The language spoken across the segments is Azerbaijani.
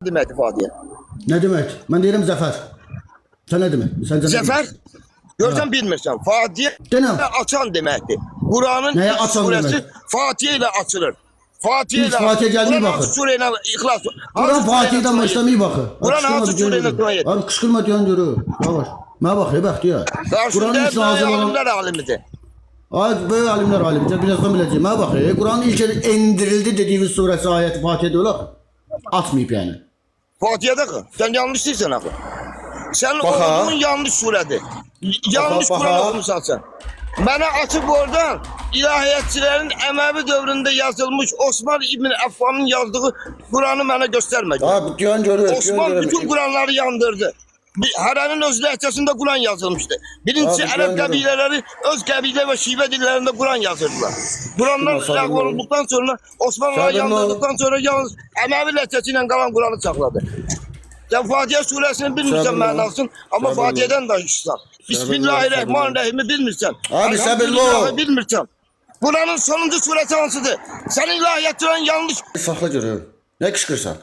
deməkdir Fadiyə? Nə demək? Mən deyirəm Zəfər. Sən nə demək? Sən Zəfər? Görsən bilmirsən. Fatiyə Denəm. açan deməkdir. Quranın Nəyə ilk açan surəsi demək? Fatiyə ilə açılır. Fatiyə İlk ilə Fatiyə gəlmir Quran baxır. hansı surə ilə İxlas? Quran Fatihədən başlamayı baxır. Quran hansı surə ilə Quran yedir? Abi qışqırma deyən görür. Yavaş. Mənə bax, bəxtiyar. Quranın ilk nazil olan... alimlər alimidir. Ay, böyle alimler alimdir. Birazdan biləcəyim. Mənə bax, Quranın ilk indirildi dediğimiz surəsi ayəti Fatihədə olar. Atmayıb yəni. Fatihədə qıl. Sən yanlış deyirsən axı. Sən oxuduğun yanlış surədir. Yanlış Quran oxumusan sən. Mənə açıb oradan ilahiyyatçilərin Əməvi dövründə yazılmış Osman İbn Əffanın yazdığı Quranı mənə göstərmə. Abi deyən görür. Osman bütün Quranları yandırdı. Hərənin öz ləhcəsində Quran yazılmışdı. Birincisi Ərəb qəbilələri öz qəbilə və şivə dillərində Quran yazırdılar. Quranlar ləğv olunduqdan sonra Osmanlılar yandırdıqdan sonra yalnız Əməvi ləhcəsi ilə qalan Quranı saxladı. Sən Fatihə surəsini bilmirsən mənasını, amma Fatihədən danışırsan. Bismillahirrahmanirrahimi bilmirsən. Abi səbirli ol. Bilmirsən. Quranın sonuncu surəsi hansıdır? Sənin ilahiyyatçıların yanlış. Saxla görür. Nə qışqırsan?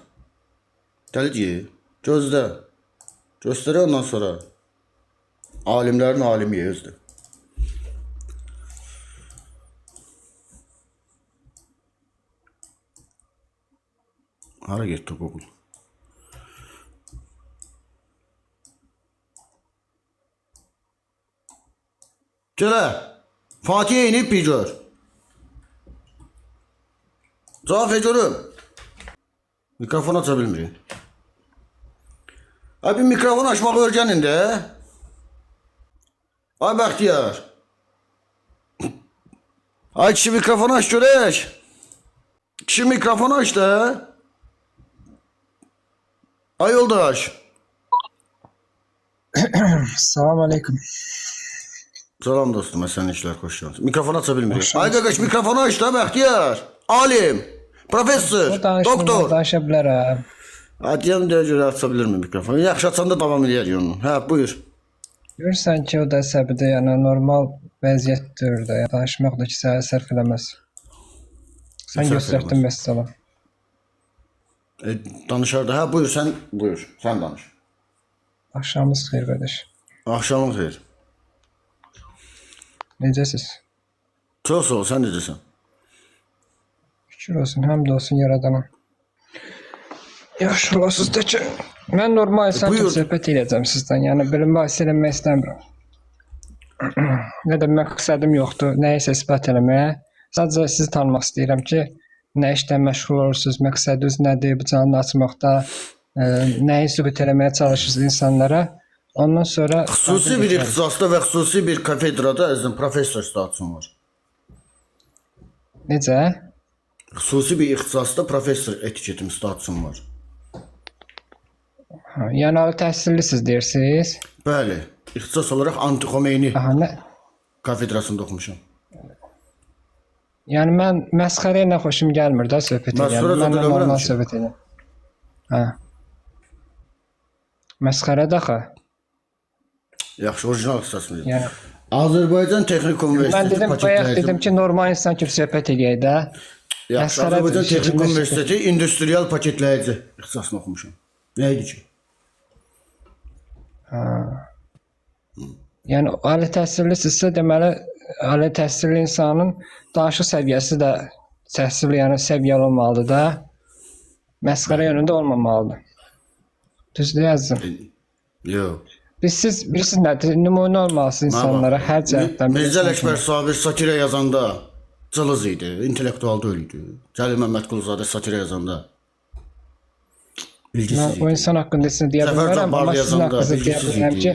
Dəli deyir. Gözlə. Göstərir ondan sonra. Alimlərin alimi özdür. Hara getdi Google? Gələ. Fatihə inib bir gör. Cavab ver görüm. Mikrofon aça bilmirik. Abi mikrofon açmağı öyrənin də. Ay Bəxtiyar. Ay kişi mikrofon aç görək. Kişi mikrofon aç da. Ay yoldaş. Salam aleyküm. Salam dostum, sən işlər xoş gəldin. Mikrofon aça bilmirik. Ay qaqaş mikrofonu aç da Bəxtiyar. Alim, professor, doktor. Danışa bilərəm. Adiyəm də görə aça bilirmi mikrofonu? Yaxşı açanda davam edərik onu. Hə, buyur. Görürsən ki, o da səbəbdə, yəni normal vəziyyətdir də, yəni, danışmaq da ki, sənə sərf eləməz. Sən göstərdin məsələ. Danışar da. Hə, buyur, sən danış. Axşamınız xeyir qardaş. Axşamın xeyir. Necəsiz? Çox sağ ol, sən necəsən? Şükür olsun, həmd olsun yaradana. Yaxşı olasınız da ki, mən normal insan kimi söhbət edəcəm sizdən, yəni bilim bahis eləmək istəmirəm. Nə də məqsədim yoxdur, nəyisə ispat eləməyə. Sadəcə sizi tanımaq istəyirəm ki, nə işlə məşğul olursunuz, məqsədiniz nədir, bu canını açmaqda, nəyi sübut eləməyə çalışırsınız insanlara. Ondan sonra... Xüsusi bir ixtisasda və xüsusi bir kafedrada əzizim professor statusum var. Necə? Xüsusi bir ixtisasda professor etiketim statusum var. Yəni ali təhsillisiniz deyirsiniz? Bəli, ixtisas olaraq Antixomeyni kafedrasında oxumuşam. Yəni mən məsxərə ilə xoşum gəlmir də söhbət edirəm. Mən normal söhbət edirəm. Hə. Məsxərədir axı. Yaxşı, orijinal ixtisasını dedim. Yəni Azərbaycan Texnik Universiteti mən bayaq dedim ki, normal insan kimi söhbət edək də. Yaxşı, Azərbaycan Texnik Universiteti industrial paketləyici ixtisasını oxumuşam. Nə idi ki? Yəni ali təhsillisinizsə, deməli ali təhsilli insanın danışıq səviyyəsi də təhsilli, yəni səviyyəli olmalıdır da. Məsxərə yönündə olmamalıdır. Düzdür əzizim? Yox. Siz bilirsiniz nədir? Nümunə olmalısınız insanlara hər cəhətdən. Mirzə Ələkbər Sabir satirə yazanda cılız idi, intellektual deyil idi. Cəlil Məmmədquluzadə satirə yazanda bilgisiz idi. O insan haqqında sizin deyə bilmərəm, amma sizin haqqınızda deyə bilmərəm ki,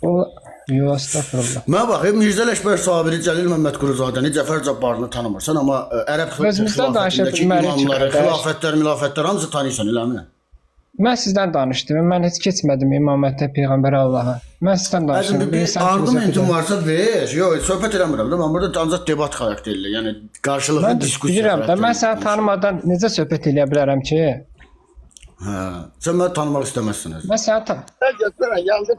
o... Yox, estağfurullah. Mənə bax, Mirzə Ələkbər Sabiri, Cəlil Məmmədquluzadəni, Cəfər Cabbarını tanımırsan, amma ərəb xilafətindəki imamları, xilafətlər, hamısı tanıyırsan, eləmi? Mən sizdən danışdım, mən heç keçmədim imamətdə Peyğəmbər Allaha. Mən sizdən danışdım. Argumentin varsa ver, yox, söhbət eləmirəm, mən burada ancaq debat xarakterli, yəni qarşılıqlı diskusiya. Bilirəm də, mən səni tanımadan necə söhbət eləyə bilərəm ki? Hə, sən məni tanımaq istəməzsiniz. Mən səni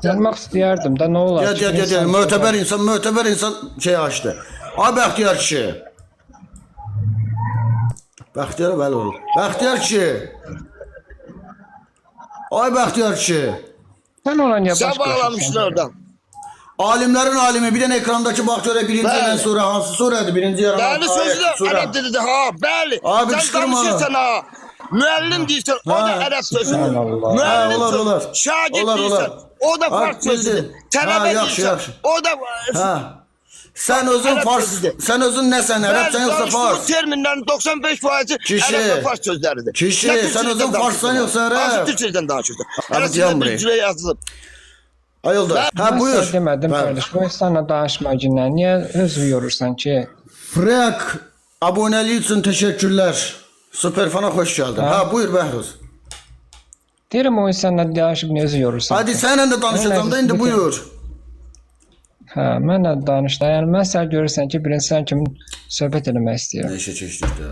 tanımaq istəyərdim də, nə olar? Gəl, mötəbər insan şey açdı. Ay Bəxtiyar kişi. Bəxtiyar bəli olur. Bəxtiyar kişi. Ay Bəxtiyar kişi. Sən ona niyə Sən baş bağlamışsın oradan. Alimlerin alimi bir de ekrandaki bak göre birinci Bəli. yenen sure hansı sureydi? Birinci yenen Bəli sözü də ərəb dilidir ha. Bəli. Abi, Sən qışqırma. danışırsan ha. Müəllim deyirsən, o da Ha. ərəb sözüdür. Allah. Müəllim Ha, olar, sözü. olar. Şagird Olar, deyirsən, olar. o da Ha, fars sözüdür. bildim. Tələbə Ha, yaxşı, deyirsən, yaxşı. o da Ha. Sen özün Ərəb Fars, sözüdür. sen özün ne sen Arapsan yoksa Fars? Bu terminlerin 95%'i Kişi. Ərəb və fars sözləridir. Kişi, Nə sən Türkçədən özün danışırsan farsdan ha? yoxsa ərəb? Hansı Türkçədən danışırsan? Abi, Ərəbcədən can bir buraya. cürə yazılıb. Ayolda. Ha Mən buyur. sənə demədim Ha. qardaş. Bu insanla danışma gündən. Niyə özü yorursan ki? Frek aboneliği için teşekkürler. Süperfana hoş geldin. Ha buyur Behruz. Deyirəm o insanla danışıb niyə özü yorursan? Hadi seninle de danışacağım da indi buyur. Hə, mənlə danış da. Yəni mən sən görürsən ki, bir insan kimi söhbət eləmək istəyirəm. Ne işe çeşitlik de.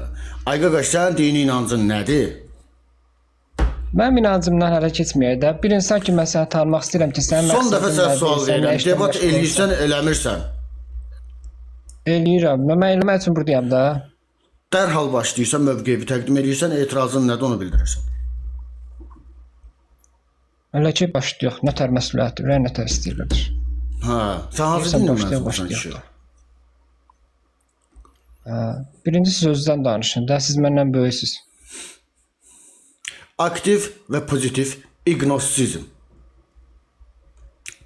Ay qaqaş sen dini inancın nedir? Mənim inancımdan hələ keçməyək də. Bir insan ki, mən səni tanımaq istəyirəm ki, sən Son dəfə sənə sual verirəm. Debat eləyirsən. eləyirsən, eləmirsən. Eləyirəm. Mən eləmək üçün buradayam da. Dərhal başlayırsan, mövqeyi təqdim edirsən, etirazın nədir onu bildirirsən. Elə ki, başlayıq. Nətər məsuliyyəti, ürək nətər istəyirlər. Ha, sən hansı Deyirsən, dinlə başlayaq, mənsubursan başlayaq kişi? da. Birinci sözdən danışın da. Siz məndən böyüksüz. Aktiv və pozitiv ignosizm.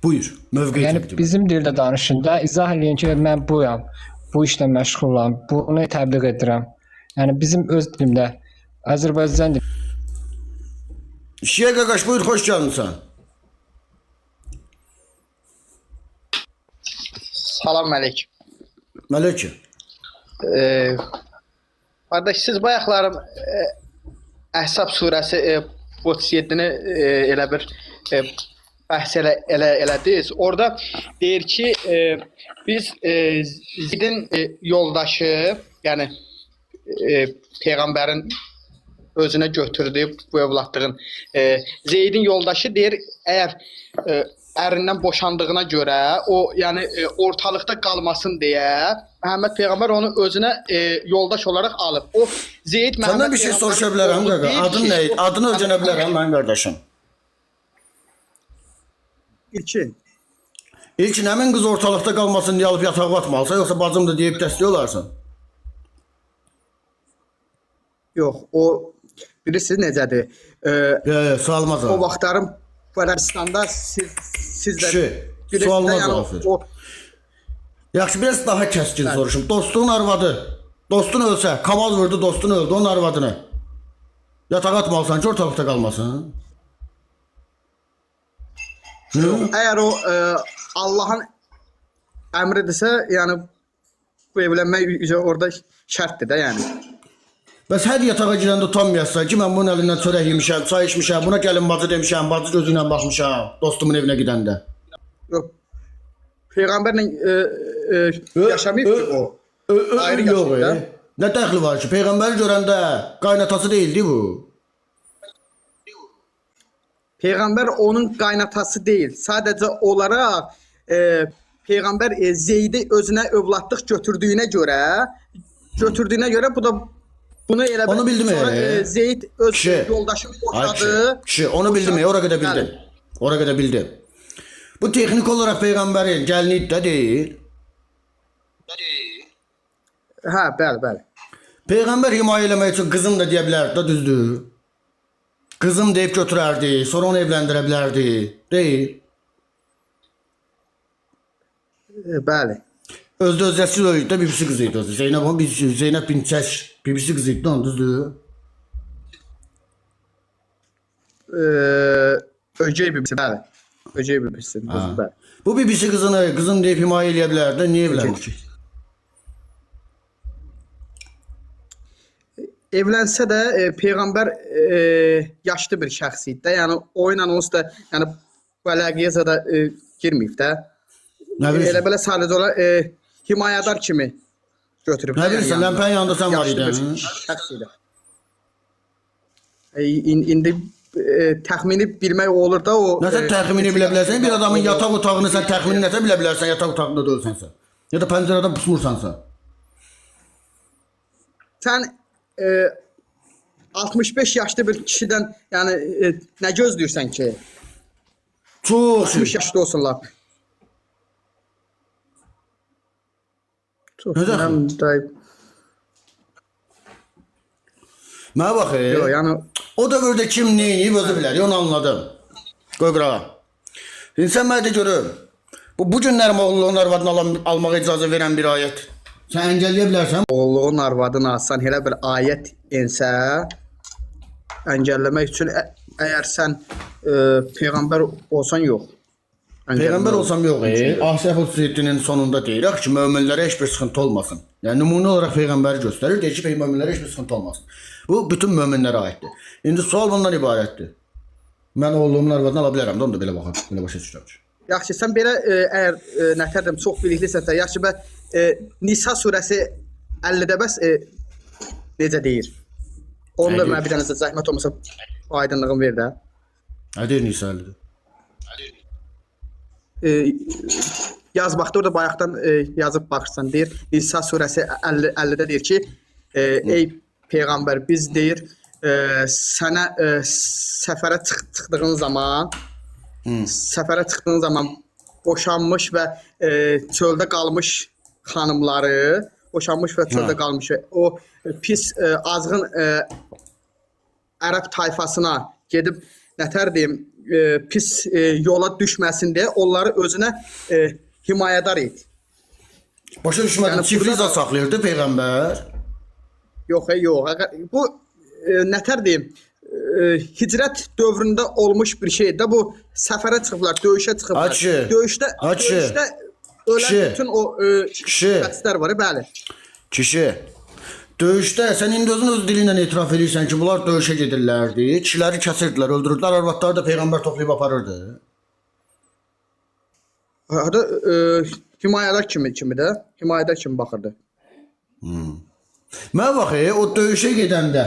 Buyur, mövqeyi Yəni təqdim et. bizim dildə danışın da. İzah eləyin ki, mən buyam. Bu işlə məşğulam. Bunu təbliğ edirəm. Yəni bizim öz dilimdə Azərbaycan dili. Şiyə qaqaş buyur, xoş gəlmisən. Salam aleyküm. Mələkə. Qardaş siz bayaqlarım Əhzab surəsi 37-ni elə bir bəhs elədiniz. Orada deyir ki, biz Zeydin yoldaşı, yəni peyğəmbərin özünə götürdüyü bu övladlığın Zeydin yoldaşı deyir, əgər ərindən boşandığına görə o yəni ortalıqda qalmasın deyə Məhəmməd peyğəmbər onu özünə yoldaş olaraq alıb. O Zeyd Məhəmməd Səndən bir şey soruşa bilərəm qaqa. Adın nə idi? Adını öyrənə bilərəm mənim qardaşım. İlkin. İlkin həmin qız ortalıqda qalmasın deyə alıb yatağa atmalısa, yoxsa bacımdır deyib dəstək olarsan? Yox, o bilirsiniz necədir? Sualıma O cavab. vaxtların Ərəbistanda siz də Kişi, bilirsiniz sualıma də, yəni cavab ver. o Yaxşı, biraz daha kəskin soruşum. Dostun arvadı, dostun ölsə, Kamal vurdu, dostun öldü, onun arvadını. Yatağa atmalısan ki, ortalıqda qalmasın. əgər o Allahın əmridirsə, yəni bu evlənmək üzə orada şərtdir də, yəni. Bəs hər yatağa girəndə utanmayasın ki, mən bunun əlindən çörək yemişəm, çay içmişəm, buna gəlin bacı demişəm, bacı gözü ilə baxmışam, dostumun evinə gedəndə. Yox. Peyğəmbərlə yaşamayıb ki o. Ayrı Yox, yaşayır da. nə dəxli var ki, Peyğəmbəri görəndə qaynatası deyildi bu. Peyğəmbər onun qaynatası deyil. Sadəcə olaraq Peyğəmbər Zeydi özünə övladlıq götürdüyünə görə bu da bunu elə Onu bildim, sonra Zeyd öz Kişi. yoldaşını Ay boşadı. kişi, onu bildim, ora qədər bildim. Ora qədər bildim. Bu texnik olaraq Peyğəmbərin gəlini də deyil. Hə, bəli. Peyğəmbər himayə eləmək üçün qızım da deyə bilərdi də, düzdür. Qızım deyib götürərdi, sonra onu evləndirə bilərdi. Deyil. Bəli. Özdə özəsi öydü, bibisi qızı idi özü. Zeynəb bin Çəş, bibisi qızı idi, onu düzdür. Ögey bibisi, bəli. Ögey bibisi, bəli. Bu bibisi qızını qızım deyib himayə eləyə bilərdi, niyə evlənmiş? Evlənsə də Peyğəmbər yaşlı bir şəxs idi də. Yəni o ilə onsuz da yəni bələğəyə zədə girməyib də. Nə bilirsən? Elə belə sadəcə olaraq himayədar kimi götürüb. Nə bilirsən, ləmpənin yanında sən var Yaşlı bir idin. şəxs idi. İndi təxmini bilmək olur da o. Nəsə təxmini bilə bilərsən, bir adamın yataq otağını sən təxmini nəsə bilə bilərsən, yataq otağında da ölsənsə. Ya da pəncərədən pusmursansa. Sən 65 yaşlı bir kişidən yəni nə gözləyirsən ki? Çox 60 yaşlı olsunlar. Çox Nə dəxli? mən də Mənə bax, yox, yəni o dövrdə kim neyini özü bilər, onu anladım. Qoy qırağa. İndi sən mənə de görüm. Bu günlər oğulluğun arvadını almağa icazə verən bir ayət. Sən əngəlləyə bilərsən? oğulluğun arvadını alsan elə bir ayət ensə əngəlləmək üçün əgər sən peyğəmbər olsan yox. Peyğəmbər olsam yox, Asiya Hüseydinin sonunda deyirək ki, möminlərə heç bir sıxıntı olmasın. Yəni nümunə olaraq peyğəmbəri göstərir, deyir ki, möminlərə heç bir sıxıntı olmasın. Bu bütün möminlərə aiddir. İndi sual bundan ibarətdir. Mən oğlumun arvadını ala bilərəm də, onu da belə baxaq, belə başa düşürəm ki. Yaxşı, sən belə əgər nətərdim çox biliklisənsə, yaxşı bə Nisa surəsi 50-də bəs necə deyir? Onu da Nə mənə bir dənə zəhmət olmasa aydınlığını ver də. Nə deyir Nisa 50-də? Yazmaqda orada bayaqdan yazıb baxırsan deyir. Nisa surəsi 50-də deyir ki, ey peyğəmbər biz deyir sənə səfərə çıxdığın zaman boşanmış və çöldə qalmış xanımları, boşanmış və çöldə qalmış o pis azğın ərəb tayfasına gedib nətər deyim pis yola düşməsin deyə onları özünə himayədar et. Başa düşmədim, Yəni, çifriza saxlayırdı peyğəmbər. Yox, yox. Bu nətər deyim, hicrət dövründə olmuş bir şeydir. Bu səfərə çıxıblar, döyüşə çıxıblar. Açı. Döyüşdə ölən bütün o şəxslər var, bəli. Kişi, döyüşdə sən indi öz dilindən etiraf edirsən ki, bunlar döyüşə gedirlərdi, kişiləri kəsirdilər, öldürürdülər, arvadları da peyğəmbər toplayıb aparırdı. Hada himayədar kimi də, himayədar kimi baxırdı. Mənə bax, o döyüşə gedəndə,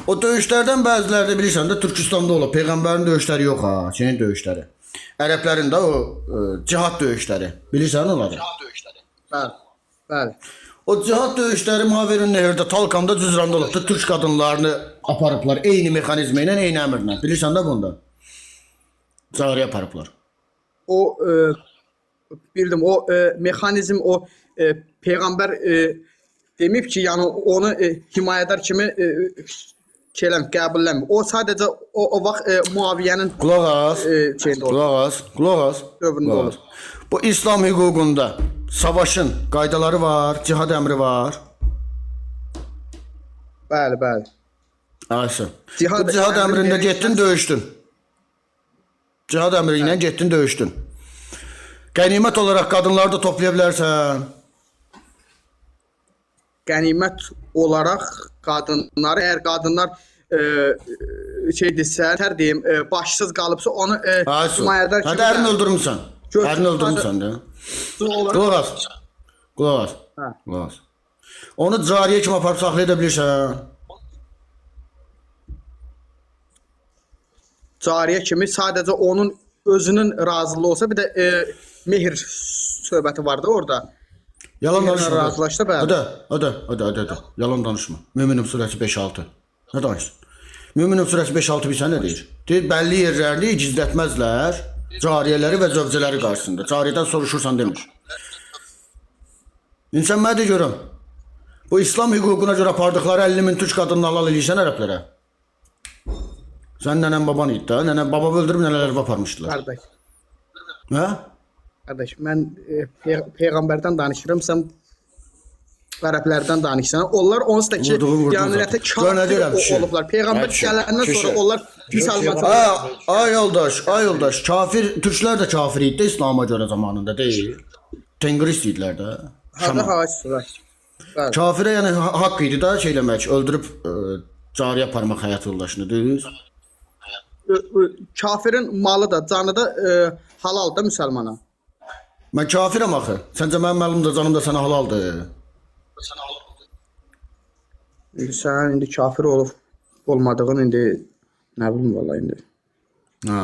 o döyüşlərdən bəziləri də bilirsən də Türkistanda olub, peyğəmbərin döyüşləri yox ha, şeyin döyüşləri. Ərəblərin də o cihad döyüşləri, bilirsən onları? Bəli, bəli. O cihad döyüşləri Maverin Nehirdə, Talkanda, Cüzranda olubdu, Türk qadınlarını aparıblar, eyni mexanizmə ilə, eyni əmrlə, bilirsən də bunda? Cariyə aparıblar. O, bildim, o mexanizm, o peyğəmbər deməyib ki, yəni onu himayədar kimi qəbulləmir. O sadəcə o vaxt Muaviyyənin Qulaq as, şeyində olur. qulaq as. Dövründə olur. Bu İslam hüququnda savaşın qaydaları var, cihad əmri var. Bəli, bəli. Ayşə. Cihad Bu cihad əmri əmrində verilməz. getdin, döyüşdün. Cihad əmri ilə getdin, döyüşdün. Qənimət olaraq qadınları da toplaya bilərsən. Qənimət olaraq qadınları, əgər qadınlar şeydirsə, hər deyim, başsız qalıbsa onu himayədar kimi. Hadi ərini öldürmüsən. Ərini öldürmüsən də. Qulaq as. Qulaq as. Hə. Qulaq as. Onu cariyə kimi aparıb saxlaya da bilirsən. Cariyə kimi sadəcə onun özünün razılığı olsa, bir də mehir söhbəti vardı orada. Yalan danışma. Razılaşdı bəli. Hadi. Yalan danışma. Möminin surəsi 5-6. Nə danışsın? Möminin surəsi 5-6 bilsən nə deyir? Deyir, bəlli yerlərini gizlətməzlər, cariyələri və zövcələri qarşısında. Cariyədən soruşursan demir. İnsan mənə de görüm. Bu İslam hüququna görə apardıqları 50.000 türk qadınını halal eləyirsən ərəblərə. Sən nənən baban idi da, nənən baba öldürüb nənələri aparmışdılar. Qardaş, Hə? qardaş, mən peyğəmbərdən danışıram, sən ərəblərdən danışsan. Onlar onsuz da ki, qiyamətə kafir olublar. Peyğəmbər gələndən sonra onlar müsəlman. Ay yoldaş, kafir, türklər də kafir idi də İslam'a görə zamanında deyil. Tengrist idilər də. Kafirə yəni haqq idi da şey eləmək, öldürüb cariyə aparmaq həyat yoldaşını, düz? Kafirin malı da, canı da halal da müsəlmana. Mən kafirəm axı. Səncə mənim malım da, canım da sənə halaldır. Sən indi kafir olub olmadığın indi nə bilim vallahi indi. Ha.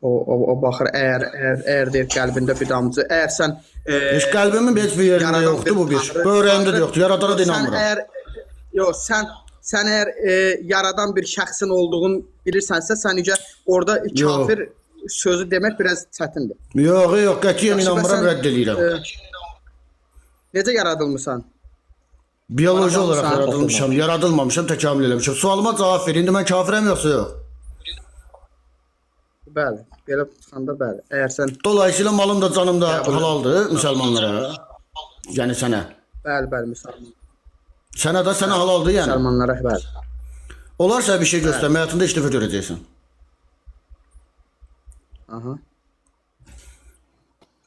O baxır əgər deyir qəlbində bir damcı, əgər sən heç qəlbimin heç bir yerində yoxdur bu bir. Bövrəyimdə də yoxdur. Yaradana da inanmıram. Yox, sən əgər yaradan bir şəxsin olduğunu bilirsənsə, sən necə orada kafir sözü demək biraz çətindir. Yox, yox, qətiyyən Yaxşı, inanmıram, bəs sən, rədd edirəm. Necə yaradılmısan? Biyoloji olaraq Yaradılmısan. yaradılmışam, yaradılmamışam, təkamül eləmişəm. Sualıma cavab ver. İndi mən kafirəm yoxsa yox? Bəli, belə çıxanda bəli. Əgər sən Dolayısıyla malım da canım da halaldır müsəlmanlara. Yəni sənə. bəli, müsəlman. Sənə də sənə halaldır yəni. Müsəlmanlara bəli. Olarsa bir şey göstərmə, həyatında ilk dəfə görəcəksən. Aha.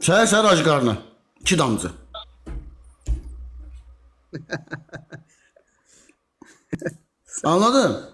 Səhər ac qarnı. 2 damcı. Anladın?